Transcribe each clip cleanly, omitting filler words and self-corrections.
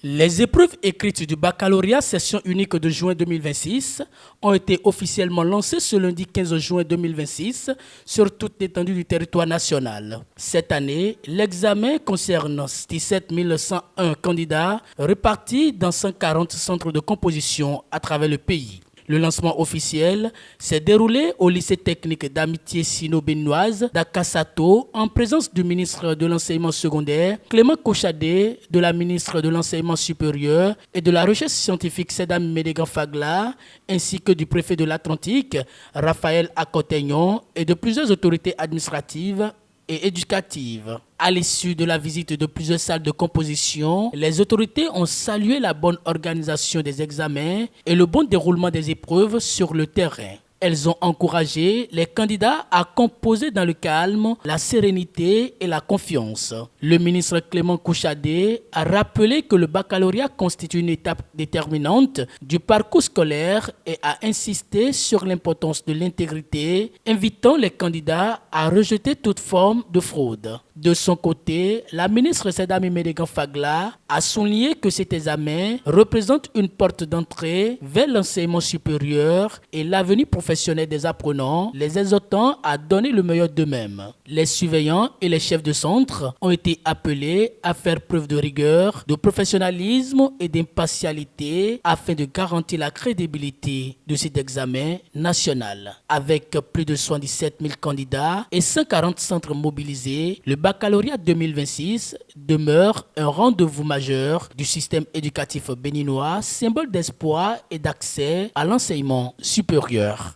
Les épreuves écrites du baccalauréat session unique de juin 2026 ont été officiellement lancées ce lundi 15 juin 2026 sur toute l'étendue du territoire national. Cette année, l'examen concerne 17 101 candidats répartis dans 140 centres de composition à travers le pays. Le lancement officiel s'est déroulé au lycée technique d'amitié sino-béninoise d'Akasato en présence du ministre de l'enseignement secondaire Clément Kochadé, de la ministre de l'enseignement supérieur et de la recherche scientifique Sedam Médégan Fagla, ainsi que du préfet de l'Atlantique Raphaël Akotegnon et de plusieurs autorités administratives et éducative. À l'issue de la visite de plusieurs salles de composition, les autorités ont salué la bonne organisation des examens et le bon déroulement des épreuves sur le terrain. Elles ont encouragé les candidats à composer dans le calme, la sérénité et la confiance. Le ministre Clément Kochadé a rappelé que le baccalauréat constitue une étape déterminante du parcours scolaire et a insisté sur l'importance de l'intégrité, invitant les candidats à rejeter toute forme de fraude. De son côté, la ministre Sedam Médégan Fagla a souligné que cet examen représente une porte d'entrée vers l'enseignement supérieur et l'avenir professionnel des apprenants, les exhortant à donner le meilleur d'eux-mêmes. Les surveillants et les chefs de centre ont été appelés à faire preuve de rigueur, de professionnalisme et d'impartialité afin de garantir la crédibilité de cet examen national. Avec plus de 77 000 candidats et 140 centres mobilisés, le baccalauréat 2026 demeure un rendez-vous majeur du système éducatif béninois, symbole d'espoir et d'accès à l'enseignement supérieur.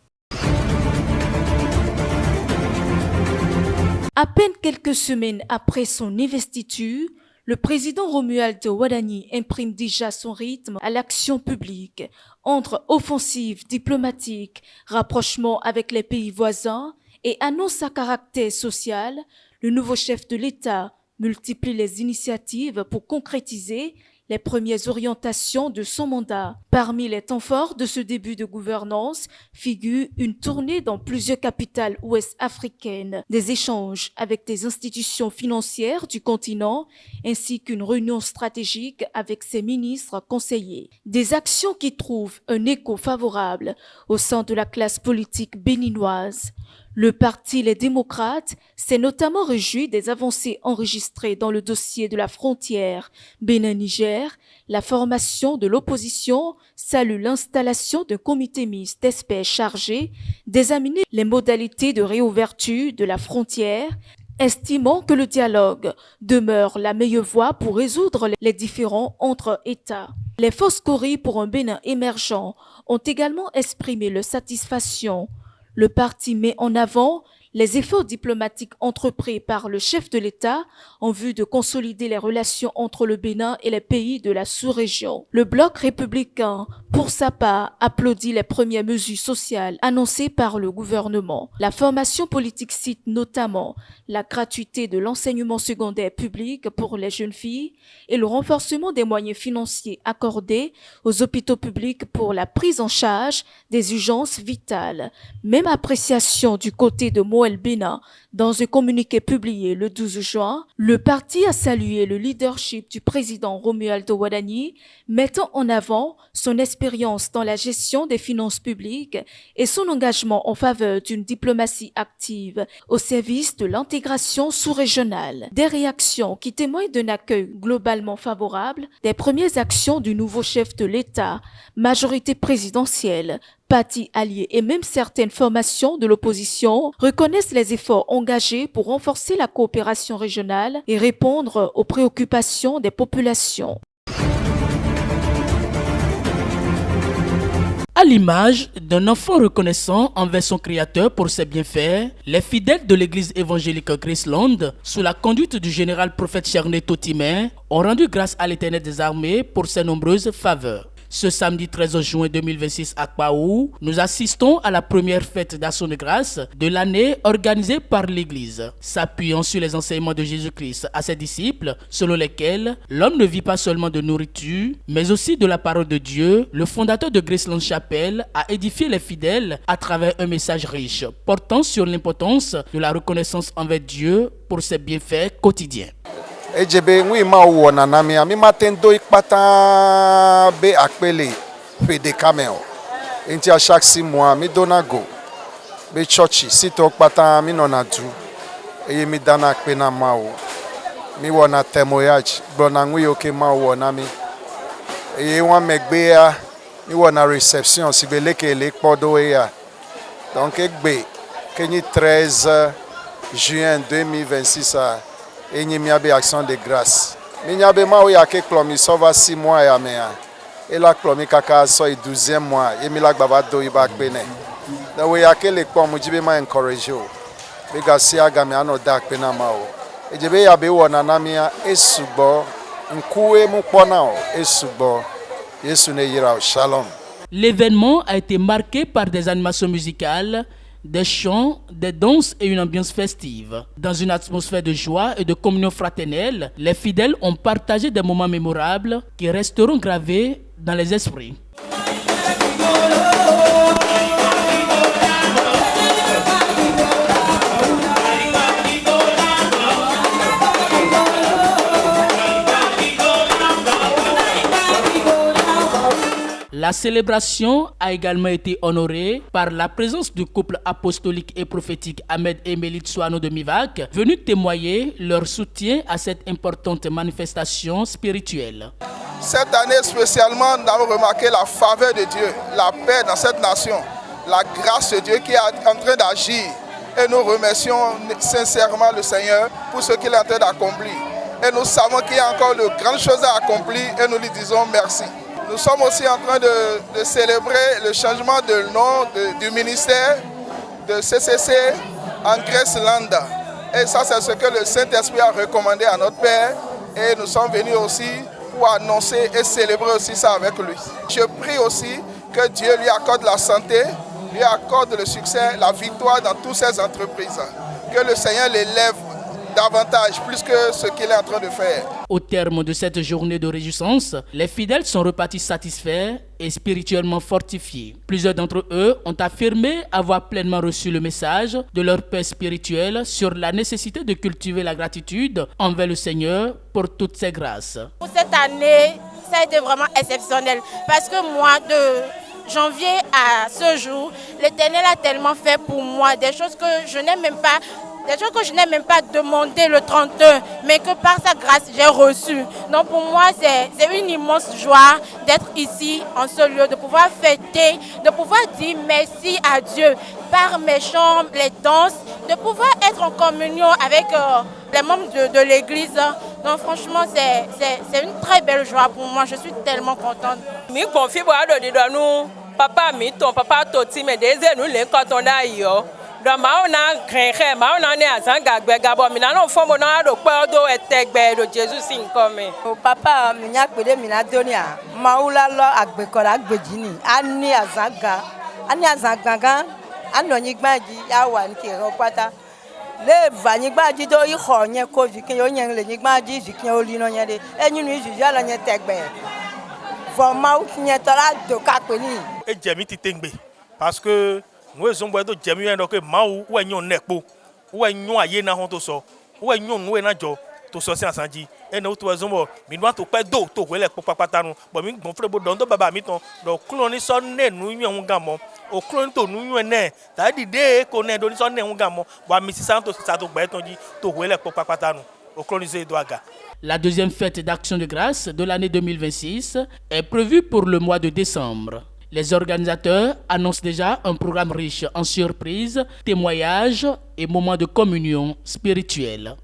À peine quelques semaines après son investiture, le président Romuald Wadani imprime déjà son rythme à l'action publique, entre offensive diplomatique, rapprochement avec les pays voisins et annonce à caractère social. Le nouveau chef de l'État multiplie les initiatives pour concrétiser les premières orientations de son mandat. Parmi les temps forts de ce début de gouvernance figure une tournée dans plusieurs capitales ouest-africaines, des échanges avec des institutions financières du continent, ainsi qu'une réunion stratégique avec ses ministres conseillers. Des actions qui trouvent un écho favorable au sein de la classe politique béninoise. Le parti Les Démocrates s'est notamment réjoui des avancées enregistrées dans le dossier de la frontière Bénin-Niger. La formation de l'opposition salue l'installation d'un comité mixte d'experts chargé d'examiner les modalités de réouverture de la frontière, estimant que le dialogue demeure la meilleure voie pour résoudre les différends entre États. Les forces Cori pour un Bénin émergent ont également exprimé leur satisfaction. Le parti met en avant les efforts diplomatiques entrepris par le chef de l'État en vue de consolider les relations entre le Bénin et les pays de la sous-région. Le bloc républicain, pour sa part, applaudit les premières mesures sociales annoncées par le gouvernement. La formation politique cite notamment la gratuité de l'enseignement secondaire public pour les jeunes filles et le renforcement des moyens financiers accordés aux hôpitaux publics pour la prise en charge des urgences vitales. Même appréciation du côté de Moël Bénin. Dans un communiqué publié le 12 juin, le parti a salué le leadership du président Romuald Wadani, mettant en avant son expérience dans la gestion des finances publiques et son engagement en faveur d'une diplomatie active au service de l'intégration sous-régionale. Des réactions qui témoignent d'un accueil globalement favorable des premières actions du nouveau chef de l'État, majorité présidentielle, partis alliés et même certaines formations de l'opposition reconnaissent les efforts engagés pour renforcer la coopération régionale et répondre aux préoccupations des populations. À l'image d'un enfant reconnaissant envers son créateur pour ses bienfaits, les fidèles de l'église évangélique Graceland, sous la conduite du général prophète Charné Totimen, ont rendu grâce à l'Éternel des armées pour ses nombreuses faveurs. Ce samedi 13 juin 2026 à Kpaou, nous assistons à la première fête d'action de grâce de l'année organisée par l'Église, s'appuyant sur les enseignements de Jésus-Christ à ses disciples, selon lesquels l'homme ne vit pas seulement de nourriture, mais aussi de la parole de Dieu. Le fondateur de Graceland Chapel a édifié les fidèles à travers un message riche, portant sur l'importance de la reconnaissance envers Dieu pour ses bienfaits quotidiens. Ejebe ngui ma wo na nami ami matendo ikpata be akpele pe de camel. Inti a chaque 6 mois mi donago be church sito kpata mi nona du. Eye mi dana akpe na ma wo. Mi wo na temoyage gbona ngui oke ma wo na mi. Eye wan megbe ya mi wo na reception si be leke le kpodo ya. Donc egbe kenyi 13 juin 2026 a et n'y a pas action de grâce. Mais n'y a pas mal de clomi sauva 6 mois ya mea. Et la clomi kaka so 12e mois. Et mi la baba do ibak bene. Donc we ya ke le clomi jibe ma encourage o. Bega si aga me ano dak pena ma o. E jibe ya be wona na mia esubo nkuwe mu pona o esubo. Yesu ne yira o. Shalom. L'événement a été marqué par des animations musicales, des chants, des danses et une ambiance festive. Dans une atmosphère de joie et de communion fraternelle, les fidèles ont partagé des moments mémorables qui resteront gravés dans les esprits. La célébration a également été honorée par la présence du couple apostolique et prophétique Ahmed et Mélite Soano de Mivac, venus témoigner leur soutien à cette importante manifestation spirituelle. Cette année spécialement, nous avons remarqué la faveur de Dieu, la paix dans cette nation, la grâce de Dieu qui est en train d'agir. Et nous remercions sincèrement le Seigneur pour ce qu'il est en train d'accomplir. Et nous savons qu'il y a encore de grandes choses à accomplir et nous lui disons merci. Nous sommes aussi en train de célébrer le changement de nom du ministère de CCC en Grèce-Land. Et ça, c'est ce que le Saint-Esprit a recommandé à notre Père. Et nous sommes venus aussi pour annoncer et célébrer aussi ça avec lui. Je prie aussi que Dieu lui accorde la santé, lui accorde le succès, la victoire dans toutes ses entreprises. Que le Seigneur l'élève davantage, plus que ce qu'il est en train de faire. Au terme de cette journée de réjouissance, les fidèles sont repartis satisfaits et spirituellement fortifiés. Plusieurs d'entre eux ont affirmé avoir pleinement reçu le message de leur père spirituel sur la nécessité de cultiver la gratitude envers le Seigneur pour toutes ses grâces. Pour cette année, ça a été vraiment exceptionnel parce que moi, de janvier à ce jour, l'Éternel a tellement fait pour moi des choses que je n'ai même pas demandé le 31, mais que par sa grâce, j'ai reçu. Donc pour moi, c'est une immense joie d'être ici, en ce lieu, de pouvoir fêter, de pouvoir dire merci à Dieu par mes chants, les danses, de pouvoir être en communion avec les membres de l'Église. Donc franchement, c'est une très belle joie pour moi. Je suis tellement contente. Papa, papa, donc maona krenke maona ne azanga gbegabo mi na no fomo na do pedo etegbe do Jesus nkome o papa mi nya pede mi na donia maula lo agbekola agbejini ani azanga gan anonyi gbaji ya wa nti ro pata le vanyi gbaji do iho yen ko vikin yo yen le gbaji vikin oli no yen de enyinu iju ala yen tegbe for mau yen tola do ka pe ni e jemi ti tengbe parce que nous sommes tous les gens qui sont là, nous sommes là, nous sommes tous là, nous sommes là, nous sommes là, nous sommes là, nous sommes là, nous sommes là, nous sommes là. La deuxième fête d'action de grâce de l'année 2026 est prévue pour le mois de décembre. Les organisateurs annoncent déjà un programme riche en surprises, témoignages et moments de communion spirituelle.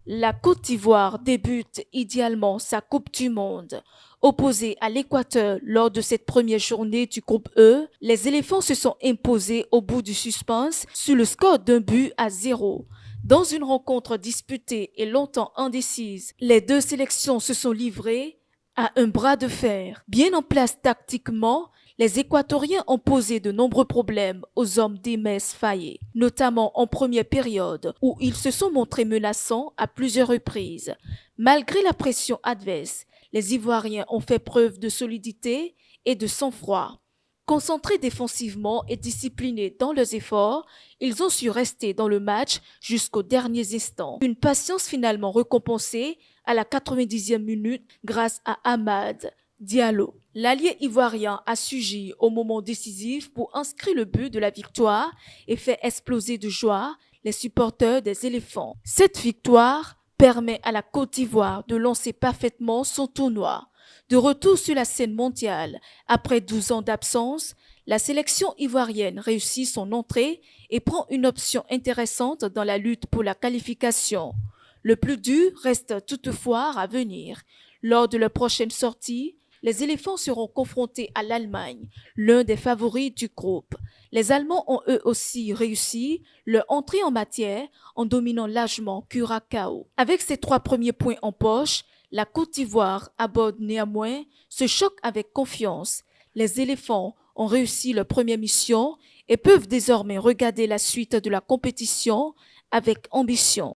La Côte d'Ivoire débute idéalement sa Coupe du Monde. Opposés à l'Équateur lors de cette première journée du groupe E, les éléphants se sont imposés au bout du suspense sur le score d'1-0. Dans une rencontre disputée et longtemps indécise, les deux sélections se sont livrées à un bras de fer. Bien en place tactiquement, Les Équatoriens ont posé de nombreux problèmes aux hommes d'Emes Faye, notamment en première période où ils se sont montrés menaçants à plusieurs reprises. Malgré la pression adverse, les Ivoiriens ont fait preuve de solidité et de sang-froid. Concentrés défensivement et disciplinés dans leurs efforts, ils ont su rester dans le match jusqu'aux derniers instants. Une patience finalement récompensée à la 90e minute grâce à Ahmad Diallo. L'allié ivoirien a sugi au moment décisif pour inscrire le but de la victoire et fait exploser de joie les supporters des éléphants. Cette victoire permet à la Côte d'Ivoire de lancer parfaitement son tournoi. De retour sur la scène mondiale, après 12 ans d'absence, la sélection ivoirienne réussit son entrée et prend une option intéressante dans la lutte pour la qualification. Le plus dur reste toutefois à venir. Lors de leur prochaine sortie, les éléphants seront confrontés à l'Allemagne, l'un des favoris du groupe. Les Allemands ont eux aussi réussi leur entrée en matière en dominant largement Curaçao. Avec ces 3 premiers points en poche, la Côte d'Ivoire aborde néanmoins ce choc avec confiance. Les éléphants ont réussi leur première mission et peuvent désormais regarder la suite de la compétition avec ambition.